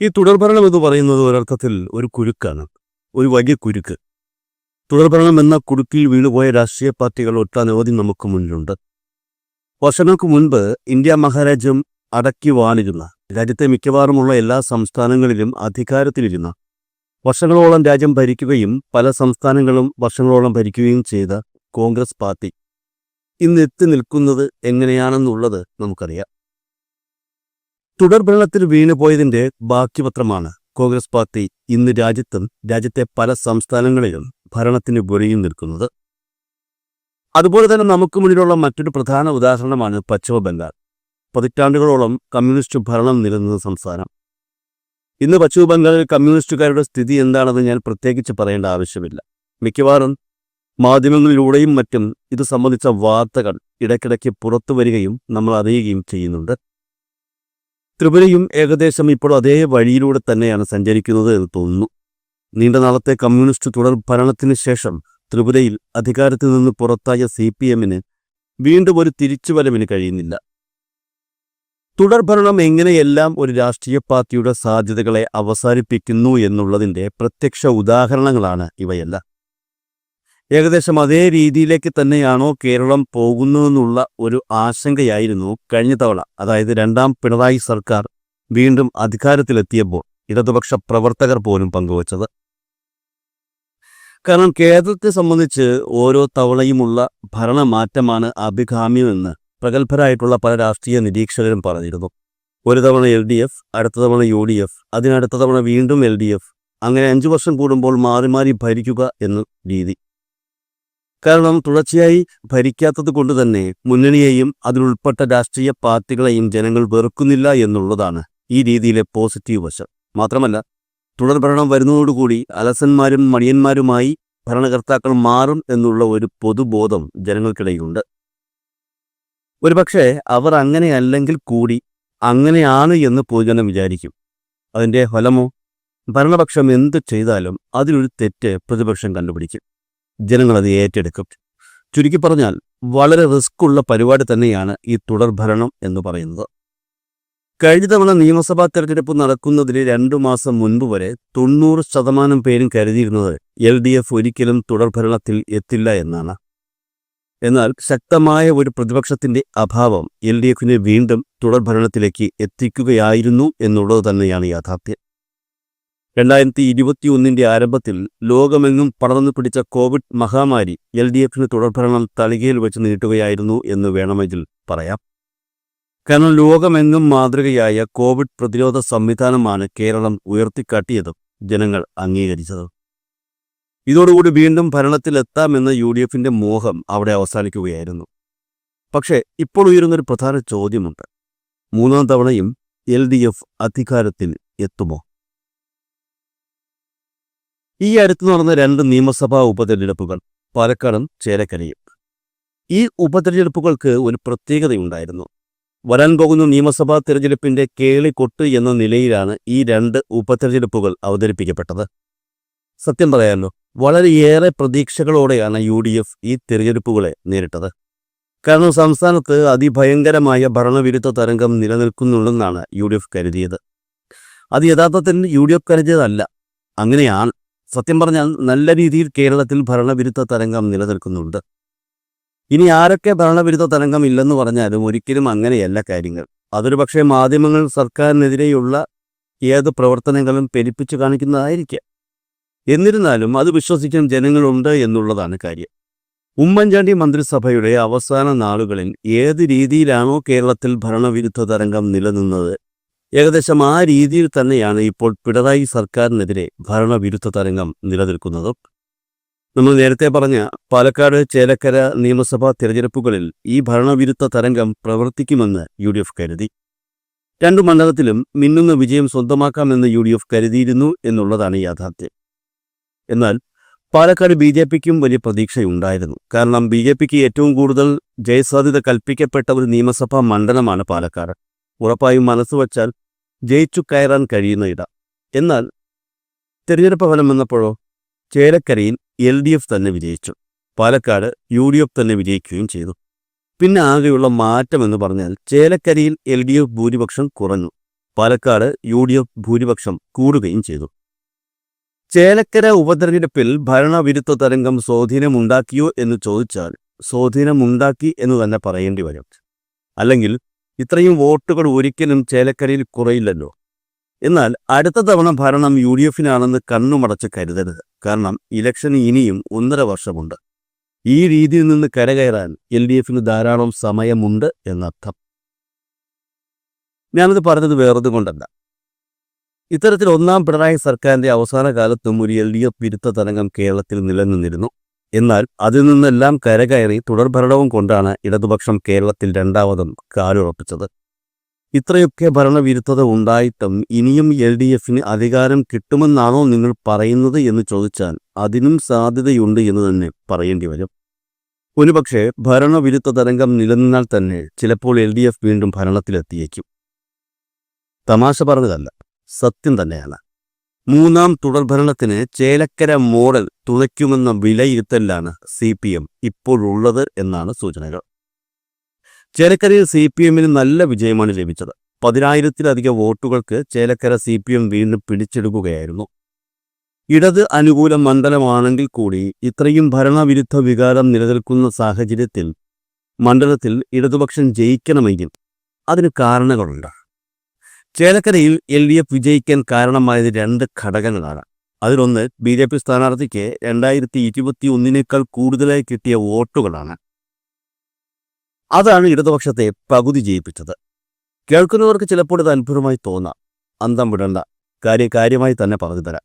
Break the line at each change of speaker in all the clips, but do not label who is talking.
ഈ തുടർഭരണം എന്ന് പറയുന്നത് ഒരർത്ഥത്തിൽ ഒരു കുരുക്കാണ്, ഒരു വലിയ കുരുക്ക്. തുടർഭരണം എന്ന കുരുക്കിൽ വീണുപോയ രാഷ്ട്രീയ പാർട്ടികൾ ഒട്ടനവധി നമുക്ക് മുന്നിലുണ്ട്. വർഷങ്ങൾക്ക് മുൻപ് ഇന്ത്യ മഹാരാജ്യം അടക്കി വാണിരുന്ന, രാജ്യത്തെ മിക്കവാറുമുള്ള എല്ലാ സംസ്ഥാനങ്ങളിലും അധികാരത്തിലിരുന്ന, വർഷങ്ങളോളം രാജ്യം ഭരിക്കുകയും പല സംസ്ഥാനങ്ങളും വർഷങ്ങളോളം ഭരിക്കുകയും ചെയ്ത കോൺഗ്രസ് പാർട്ടി ഇന്ന് എത്തി നിൽക്കുന്നത് എങ്ങനെയാണെന്നുള്ളത് നമുക്കറിയാം. തുടർഭരണത്തിൽ വീണുപോയതിന്റെ ബാക്കി പത്രമാണ് കോൺഗ്രസ് പാർട്ടി ഇന്ന് രാജ്യത്തെ പല സംസ്ഥാനങ്ങളിലും ഭരണത്തിന് വെളിയിൽ നിൽക്കുന്നത്. അതുപോലെ തന്നെ നമുക്ക് മുന്നിലുള്ള മറ്റൊരു പ്രധാന ഉദാഹരണമാണ് പശ്ചിമ ബംഗാൾ. പതിറ്റാണ്ടുകളോളം കമ്മ്യൂണിസ്റ്റ് ഭരണം നിലനിന്ന സംസ്ഥാനം. ഇന്ന് പശ്ചിമ ബംഗാളിൽ കമ്മ്യൂണിസ്റ്റുകാരുടെ സ്ഥിതി എന്താണെന്ന് ഞാൻ പ്രത്യേകിച്ച് പറയേണ്ട ആവശ്യമില്ല. മിക്കവാറും മാധ്യമങ്ങളിലൂടെയും മറ്റും ഇത് സംബന്ധിച്ച വാർത്തകൾ ഇടയ്ക്കിടയ്ക്ക് പുറത്തു വരികയും നമ്മൾ അറിയുകയും ചെയ്യുന്നുണ്ട്. ത്രിപുരയും ഏകദേശം ഇപ്പോൾ അതേ വഴിയിലൂടെ തന്നെയാണ് സഞ്ചരിക്കുന്നത് എന്ന് തോന്നുന്നു. നീണ്ട നാളത്തെ കമ്മ്യൂണിസ്റ്റ് തുടർ ഭരണത്തിന് ശേഷം ത്രിപുരയിൽ അധികാരത്തിൽ നിന്ന് പുറത്തായ CPM-ന് വീണ്ടും ഒരു തിരിച്ചുവരവിന് കഴിയുന്നില്ല. തുടർഭരണം എങ്ങനെയെല്ലാം ഒരു രാഷ്ട്രീയ പാർട്ടിയുടെ സാധ്യതകളെ അവസാനിപ്പിക്കുന്നു എന്നുള്ളതിൻ്റെ പ്രത്യക്ഷ ഉദാഹരണങ്ങളാണ് ഇവയെല്ലാം. ഏകദേശം അതേ രീതിയിലേക്ക് തന്നെയാണോ കേരളം പോകുന്നതെന്നുള്ള ഒരു ആശങ്കയായിരുന്നു കഴിഞ്ഞ തവണ, അതായത് രണ്ടാം പിണറായി സർക്കാർ വീണ്ടും അധികാരത്തിലെത്തിയപ്പോൾ ഇടതുപക്ഷ പ്രവർത്തകർ പോലും പങ്കുവച്ചത്. കാരണം കേരളത്തെ സംബന്ധിച്ച് ഓരോ തവണയുമുള്ള ഭരണമാറ്റമാണ് അഭികാമ്യമെന്ന് പ്രഗത്ഭരായിട്ടുള്ള പല രാഷ്ട്രീയ നിരീക്ഷകരും പറഞ്ഞിരുന്നു. ഒരു തവണ LDF, അടുത്ത തവണ UDF, അതിനടുത്ത തവണ വീണ്ടും LDF, അങ്ങനെ 5 വർഷം കൂടുമ്പോൾ മാറി മാറി ഭരിക്കുക എന്ന രീതി. കാരണം തുടർച്ചയായി ഭരിക്കാത്തത് കൊണ്ട് തന്നെ മുന്നണിയെയും അതിലുൾപ്പെട്ട രാഷ്ട്രീയ പാർട്ടികളെയും ജനങ്ങൾ വെറുക്കുന്നില്ല എന്നുള്ളതാണ് ഈ രീതിയിലെ പോസിറ്റീവ് വശം. മാത്രമല്ല, തുടർഭരണം വരുന്നതോടുകൂടി അലസന്മാരും മടിയന്മാരുമായി ഭരണകർത്താക്കൾ മാറും എന്നുള്ള ഒരു പൊതുബോധം ജനങ്ങൾക്കിടയിലുണ്ട്. ഒരുപക്ഷെ അവർ അങ്ങനെയല്ലെങ്കിൽ കൂടി അങ്ങനെയാണ് എന്ന് പൊതുജനം വിചാരിക്കും. അതിൻ്റെ ഫലമോ, ഭരണപക്ഷം എന്ത് ചെയ്താലും അതിലൊരു തെറ്റ് പ്രതിപക്ഷം കണ്ടുപിടിക്കും. ജനങ്ങളത് ഏറ്റെടുക്കും. ചുരുക്കി പറഞ്ഞാൽ വളരെ റിസ്ക്കുള്ള പരിപാടി തന്നെയാണ് ഈ തുടർഭരണം എന്ന് പറയുന്നത്. കഴിഞ്ഞ തവണ നിയമസഭാ തെരഞ്ഞെടുപ്പ് നടക്കുന്നതിന് 2 മാസം മുൻപ് വരെ 90% പേരും കരുതിയിരുന്നത് LDF ഒരിക്കലും തുടർഭരണത്തിൽ എത്തില്ല എന്നാണ്. എന്നാൽ ശക്തമായ ഒരു പ്രതിപക്ഷത്തിന്റെ അഭാവം LDF-നെ വീണ്ടും തുടർഭരണത്തിലേക്ക് എത്തിക്കുകയായിരുന്നു എന്നുള്ളത് തന്നെയാണ് യാഥാർത്ഥ്യം. 2021 ആരംഭത്തിൽ ലോകമെങ്ങും പടർന്നു പിടിച്ച കോവിഡ് മഹാമാരി LDF-ന് തുടർഭരണം തളികയിൽ വെച്ച് നീട്ടുകയായിരുന്നു എന്ന് വേണമെങ്കിൽ പറയാം. കാരണം ലോകമെങ്ങും മാതൃകയായ കോവിഡ് പ്രതിരോധ സംവിധാനമാണ് കേരളം ഉയർത്തിക്കാട്ടിയതും ജനങ്ങൾ അംഗീകരിച്ചതും. ഇതോടുകൂടി വീണ്ടും ഭരണത്തിലെത്താമെന്ന UDF-ന്റെ മോഹം അവിടെ അവസാനിക്കുകയായിരുന്നു. പക്ഷേ ഇപ്പോൾ ഉയരുന്നൊരു പ്രധാന ചോദ്യമുണ്ട്. 3ാം തവണയും LDF അധികാരത്തിൽ എത്തുമോ? ഈ അടുത്ത് നടന്ന 2 നിയമസഭാ ഉപതെരഞ്ഞെടുപ്പുകൾ, പാലക്കാടും ചേലക്കരയും. ഈ ഉപതെരഞ്ഞെടുപ്പുകൾക്ക് ഒരു പ്രത്യേകതയുണ്ടായിരുന്നു. വരാൻ പോകുന്ന നിയമസഭാ തെരഞ്ഞെടുപ്പിന്റെ കേളിക്കൊട്ട് എന്ന നിലയിലാണ് ഈ 2 ഉപതെരഞ്ഞെടുപ്പുകൾ അവതരിപ്പിക്കപ്പെട്ടത്. സത്യം പറയാമല്ലോ, വളരെയേറെ പ്രതീക്ഷകളോടെയാണ് UDF ഈ തെരഞ്ഞെടുപ്പുകളെ നേരിട്ടത്. കാരണം സംസ്ഥാനത്ത് അതിഭയങ്കരമായ ഭരണവിരുദ്ധ തരംഗം നിലനിൽക്കുന്നുണ്ടെന്നാണ് UDF കരുതിയത്. അത് യഥാർത്ഥത്തിൽ UDF കരുതിയതല്ല, അങ്ങനെയാണ്. സത്യം പറഞ്ഞാൽ നല്ല രീതിയിൽ കേരളത്തിൽ ഭരണവിരുദ്ധ തരംഗം നിലനിൽക്കുന്നുണ്ട്. ഇനി ആരൊക്കെ ഭരണവിരുദ്ധ തരംഗം ഇല്ലെന്ന് പറഞ്ഞാലും ഒരിക്കലും അങ്ങനെയല്ല കാര്യങ്ങൾ. അതൊരു പക്ഷേ മാധ്യമങ്ങൾ സർക്കാരിനെതിരെയുള്ള ഏത് പ്രവർത്തനങ്ങളും പെരുപ്പിച്ചു കാണിക്കുന്നതായിരിക്കാം. എന്നിരുന്നാലും അത് വിശ്വസിക്കാൻ ജനങ്ങളുണ്ട് എന്നുള്ളതാണ് കാര്യം. ഉമ്മൻചാണ്ടി മന്ത്രിസഭയുടെ അവസാന നാളുകളിൽ ഏത് രീതിയിലാണോ കേരളത്തിൽ ഭരണവിരുദ്ധ തരംഗം നിലനിന്നത്, ഏകദേശം ആ രീതിയിൽ തന്നെയാണ് ഇപ്പോൾ പിണറായി സർക്കാരിനെതിരെ ഭരണവിരുദ്ധ തരംഗം നിലനിൽക്കുന്നത്. നമ്മൾ നേരത്തെ പറഞ്ഞ പാലക്കാട്, ചേലക്കര നിയമസഭാ തിരഞ്ഞെടുപ്പുകളിൽ ഈ ഭരണവിരുദ്ധ തരംഗം പ്രവർത്തിക്കുമെന്ന് UDF കരുതി. 2 മണ്ഡലത്തിലും മിന്നുന്ന വിജയം സ്വന്തമാക്കാമെന്ന് UDF കരുതിയിരുന്നു എന്നുള്ളതാണ് യാഥാർത്ഥ്യം. എന്നാൽ പാലക്കാട് BJP-ക്കും വലിയ പ്രതീക്ഷയുണ്ടായിരുന്നു. കാരണം BJP-ക്ക് ഏറ്റവും കൂടുതൽ ജയസാധ്യത കൽപ്പിക്കപ്പെട്ട ഒരു നിയമസഭാ മണ്ഡലമാണ് പാലക്കാട്. ഉറപ്പായും മനസ്സുവച്ചാൽ ജയിച്ചു കയറാൻ കഴിയുന്ന ഇടം. എന്നാൽ തിരഞ്ഞെടുപ്പ് ഫലം വന്നപ്പോഴോ ചേലക്കരയിൽ LDF തന്നെ വിജയിച്ചു, പാലക്കാട് UDF തന്നെ വിജയിക്കുകയും ചെയ്തു. പിന്നെ ആകെയുള്ള മാറ്റം എന്ന് പറഞ്ഞാൽ ചേലക്കരയിൽ LDF ഭൂരിപക്ഷം കുറഞ്ഞു, പാലക്കാട് UDF ഭൂരിപക്ഷം കൂടുകയും ചെയ്തു. ചേലക്കര ഉപതെരഞ്ഞെടുപ്പിൽ ഭരണവിരുദ്ധ തരംഗം സ്വാധീനമുണ്ടാക്കിയോ എന്ന് ചോദിച്ചാൽ സ്വാധീനമുണ്ടാക്കി എന്ന് തന്നെ പറയേണ്ടി വരും. അല്ലെങ്കിൽ ഇത്രയും വോട്ടുകൾ ഒരിക്കലും ചേലക്കരയിൽ കുറയില്ലല്ലോ. എന്നാൽ അടുത്ത തവണ ഭരണം UDFനാണെന്ന് കണ്ണുമടച്ച് കരുതരുത്. കാരണം ഇലക്ഷന് ഇനിയും 1.5 വർഷമുണ്ട്. ഈ രീതിയിൽ നിന്ന് കരകയറാൻ LDFന് ധാരാളം സമയമുണ്ട് എന്നർത്ഥം. ഞാനത് പറഞ്ഞത് വേറൊന്നും കൊണ്ടല്ല. ഇത്തരത്തിൽ 1ാം പിണറായി സർക്കാരിന്റെ അവസാന കാലത്തും ഒരു LDF വിരുദ്ധ തരംഗം കേരളത്തിൽ നിലനിന്നിരുന്നു. എന്നാൽ അതിൽ നിന്നെല്ലാം കരകയറി തുടർഭരണവും കൊണ്ടാണ് ഇടതുപക്ഷം കേരളത്തിൽ 2ാമതും കാലുറപ്പിച്ചത്. ഇത്രയൊക്കെ ഭരണവിരുദ്ധത ഉണ്ടായിട്ടും ഇനിയും LDFന് അധികാരം കിട്ടുമെന്നാണോ നിങ്ങൾ പറയുന്നത് എന്ന് ചോദിച്ചാൽ അതിനും സാധ്യതയുണ്ട് എന്ന് തന്നെ പറയേണ്ടി വരും. ഒരുപക്ഷെ ഭരണവിരുദ്ധ തരംഗം നിലനിന്നാൽ തന്നെ ചിലപ്പോൾ LDF വീണ്ടും ഭരണത്തിലെത്തിയേക്കും. തമാശ പറഞ്ഞതല്ല, സത്യം തന്നെയാണ്. 3ാം തുടർഭരണത്തിന് ചേലക്കര മോഡൽ തുണയ്ക്കുമെന്ന വിലയിരുത്തലാണ് CPM ഇപ്പോഴുള്ളത് എന്നാണ് സൂചനകൾ. ചേലക്കരയിൽ CPMന് നല്ല വിജയമാണ് ലഭിച്ചത്. 10,000-ലധികം വോട്ടുകൾക്ക് ചേലക്കര CPM വീണ്ടും പിടിച്ചെടുക്കുകയായിരുന്നു. ഇടത് അനുകൂല മണ്ഡലമാണെങ്കിൽ കൂടി ഇത്രയും ഭരണവിരുദ്ധ വികാരം നിലനിൽക്കുന്ന സാഹചര്യത്തിൽ മണ്ഡലത്തിൽ ഇടതുപക്ഷം ജയിക്കണമെങ്കിൽ അതിന് കാരണങ്ങളുണ്ട്. ചേലക്കരയിൽ LDF വിജയിക്കാൻ കാരണമായത് 2 ഘടകങ്ങളാണ്. അതിലൊന്ന് BJP സ്ഥാനാർത്ഥിക്ക് 2021 കൂടുതലായി കിട്ടിയ വോട്ടുകളാണ്. അതാണ് ഇടതുപക്ഷത്തെ പകുതി ജയിപ്പിച്ചത്. കേൾക്കുന്നവർക്ക് ചിലപ്പോൾ ഇത് അത്ഭുതമായി തോന്നാം. അന്തം വിടണ്ട, കാര്യമായി തന്നെ പറഞ്ഞു തരാം.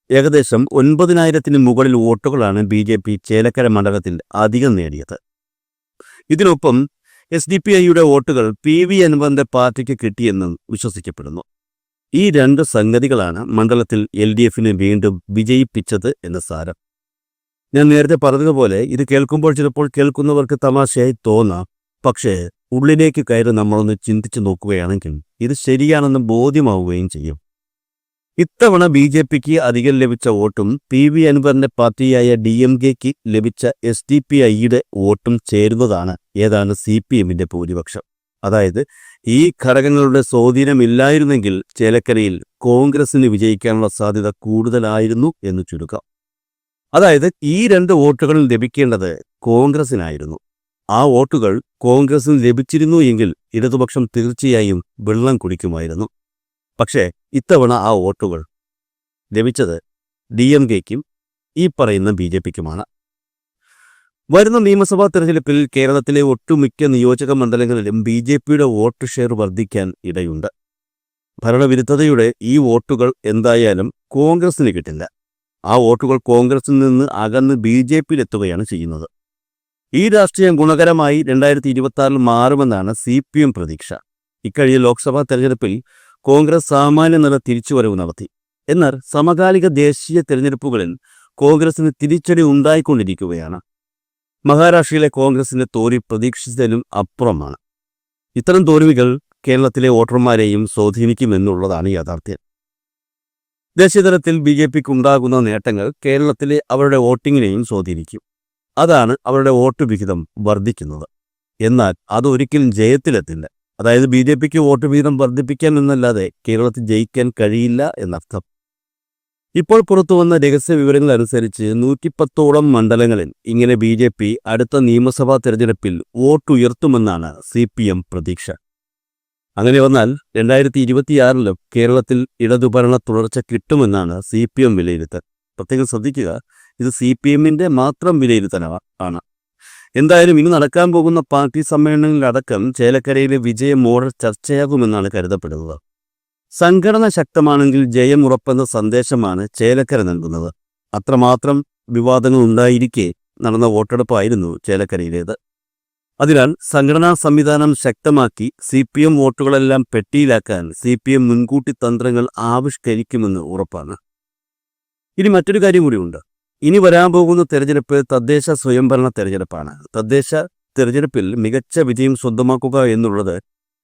ഏകദേശം 9,000-ന് മുകളിൽ വോട്ടുകളാണ് BJP ചേലക്കര മണ്ഡലത്തിൽ അധികം നേടിയത്. ഇതിനൊപ്പം SDPIയുടെ വോട്ടുകൾ PV അൻവറിന്റെ പാർട്ടിക്ക് കിട്ടിയെന്നും വിശ്വസിക്കപ്പെടുന്നു. ഈ 2 സംഗതികളാണ് മണ്ഡലത്തിൽ LDFന് വീണ്ടും വിജയിപ്പിച്ചത് എന്ന് സാരം. ഞാൻ നേരത്തെ പറഞ്ഞതുപോലെ ഇത് കേൾക്കുമ്പോൾ ചിലപ്പോൾ കേൾക്കുന്നവർക്ക് തമാശയായി തോന്നാം. പക്ഷേ ഉള്ളിലേക്ക് കയറി നമ്മളൊന്ന് ചിന്തിച്ചു നോക്കുകയാണെങ്കിൽ ഇത് ശരിയാണെന്ന് ബോധ്യമാവുകയും ചെയ്യും. ഇത്തവണ BJPക്ക് അധികം ലഭിച്ച വോട്ടും PV അൻവറിന്റെ പാർട്ടിയായ DMKക്ക് ലഭിച്ച SDPIയുടെ വോട്ടും ചേരുന്നതാണ് ഏതാണ് CPMന്റെ ഭൂരിപക്ഷം. അതായത് ഈ ഘടകങ്ങളുടെ സ്വാധീനമില്ലായിരുന്നെങ്കിൽ ചേലക്കരയിൽ കോൺഗ്രസിന് വിജയിക്കാനുള്ള സാധ്യത കൂടുതലായിരുന്നു എന്ന് ചുരുക്കം. അതായത് ഈ 2 വോട്ടുകൾ ലഭിക്കേണ്ടത് കോൺഗ്രസിനായിരുന്നു. ആ വോട്ടുകൾ കോൺഗ്രസിന് ലഭിച്ചിരുന്നു എങ്കിൽ ഇടതുപക്ഷം തീർച്ചയായും വെള്ളം കുടിക്കുമായിരുന്നു. പക്ഷേ ഇത്തവണ ആ വോട്ടുകൾ ലഭിച്ചത് DMKക്കും ഈ പറയുന്ന BJPക്കുമാണ്. വരുന്ന നിയമസഭാ തെരഞ്ഞെടുപ്പിൽ കേരളത്തിലെ ഒട്ടുമിക്ക നിയോജക മണ്ഡലങ്ങളിലും BJPയുടെ വോട്ട് ഷെയർ വർദ്ധിക്കാൻ ഇടയുണ്ട്. ഭരണവിരുദ്ധതയുടെ ഈ വോട്ടുകൾ എന്തായാലും കോൺഗ്രസിന് കിട്ടില്ല. ആ വോട്ടുകൾ കോൺഗ്രസിൽ നിന്ന് അകന്ന് BJPയിലെത്തുകയാണ് ചെയ്യുന്നത്. ഈ രാഷ്ട്രീയം ഗുണകരമായി 2026 മാറുമെന്നാണ് CPM പ്രതീക്ഷ. ഇക്കഴിഞ്ഞ ലോക്സഭാ തെരഞ്ഞെടുപ്പിൽ കോൺഗ്രസ് സാമാന്യ നില തിരിച്ചുവരവ് നടത്തി. എന്നാൽ സമകാലിക ദേശീയ തെരഞ്ഞെടുപ്പുകളിൽ കോൺഗ്രസിന് തിരിച്ചടി ഉണ്ടായിക്കൊണ്ടിരിക്കുകയാണ്. മഹാരാഷ്ട്രയിലെ കോൺഗ്രസിന്റെ തോൽവി പ്രതീക്ഷിച്ചതിനും അപ്പുറമാണ്. ഇത്തരം തോൽവികൾ കേരളത്തിലെ വോട്ടർമാരെയും സ്വാധീനിക്കുമെന്നുള്ളതാണ് യാഥാർത്ഥ്യം. ദേശീയതലത്തിൽ BJPക്ക് ഉണ്ടാകുന്ന നേട്ടങ്ങൾ കേരളത്തിലെ അവരുടെ വോട്ടിങ്ങിനെയും സ്വാധീനിക്കും. അതാണ് അവരുടെ വോട്ട് വിഹിതം വർദ്ധിക്കുന്നത്. എന്നാൽ അതൊരിക്കലും ജയത്തിലെത്തില്ല. അതായത് BJPക്ക് വോട്ട് വിഹിതം വർദ്ധിപ്പിക്കാൻ എന്നല്ലാതെ കേരളത്തിൽ ജയിക്കാൻ കഴിയില്ല എന്നർത്ഥം. ഇപ്പോൾ പുറത്തുവന്ന രഹസ്യ വിവരങ്ങൾ അനുസരിച്ച് 110ഓളം മണ്ഡലങ്ങളിൽ ഇങ്ങനെ BJP അടുത്ത നിയമസഭാ തെരഞ്ഞെടുപ്പിൽ വോട്ടുയർത്തുമെന്നാണ് CPM പ്രതീക്ഷ. അങ്ങനെ വന്നാൽ 2026 കേരളത്തിൽ ഇടതുഭരണ തുടർച്ച കിട്ടുമെന്നാണ് CPM വിലയിരുത്തൽ. പ്രത്യേകം ശ്രദ്ധിക്കുക, ഇത് CPMന്റെ മാത്രം വിലയിരുത്തലാണ്. എന്തായാലും ഇനി നടക്കാൻ പോകുന്ന പാർട്ടി സമ്മേളനങ്ങളിലടക്കം ചേലക്കരയിലെ വിജയ മോഡൽ ചർച്ചയാകുമെന്നാണ് കരുതപ്പെടുന്നത്. സംഘടന ശക്തമാണെങ്കിൽ ജയം ഉറപ്പെന്ന സന്ദേശമാണ് ചേലക്കര നൽകുന്നത്. അത്രമാത്രം വിവാദങ്ങൾ ഉണ്ടായിരിക്കെ നടന്ന വോട്ടെടുപ്പായിരുന്നു ചേലക്കരയിലേത്. അതിനാൽ സംഘടനാ സംവിധാനം ശക്തമാക്കി CPM വോട്ടുകളെല്ലാം പെട്ടിയിലാക്കാൻ CPM മുൻകൂട്ടി തന്ത്രങ്ങൾ ആവിഷ്കരിക്കുമെന്ന് ഉറപ്പാണ്. ഇനി മറ്റൊരു കാര്യം കൂടിയുണ്ട്. ഇനി വരാൻ പോകുന്ന തെരഞ്ഞെടുപ്പ് തദ്ദേശ സ്വയംഭരണ തെരഞ്ഞെടുപ്പാണ്. തദ്ദേശ തെരഞ്ഞെടുപ്പിൽ മികച്ച വിജയം സ്വന്തമാക്കുക എന്നുള്ളത്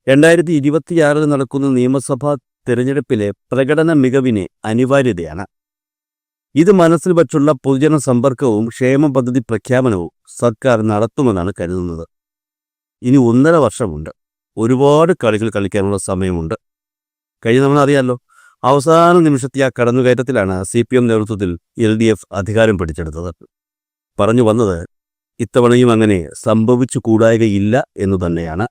2026 നടക്കുന്ന നിയമസഭാ തെരഞ്ഞെടുപ്പിലെ പ്രകടന മികവിന് അനിവാര്യതയാണ്. ഇത് മനസ്സിൽ വച്ചുള്ള പൊതുജന സമ്പർക്കവും ക്ഷേമ പദ്ധതി പ്രഖ്യാപനവും സർക്കാർ നടത്തുമെന്നാണ് കരുതുന്നത്. ഇനി 1.5 വർഷമുണ്ട്. ഒരുപാട് കളികൾ കളിക്കാനുള്ള സമയമുണ്ട്. കഴിഞ്ഞ തവണ അറിയാമല്ലോ, അവസാന നിമിഷത്തെ ആ കടന്നുകയറ്റത്തിലാണ് CPM നേതൃത്വത്തിൽ LDF അധികാരം പിടിച്ചെടുത്തത്. പറഞ്ഞു വന്നത്, ഇത്തവണയും അങ്ങനെ സംഭവിച്ചു കൂടായികയില്ല എന്നു തന്നെയാണ്.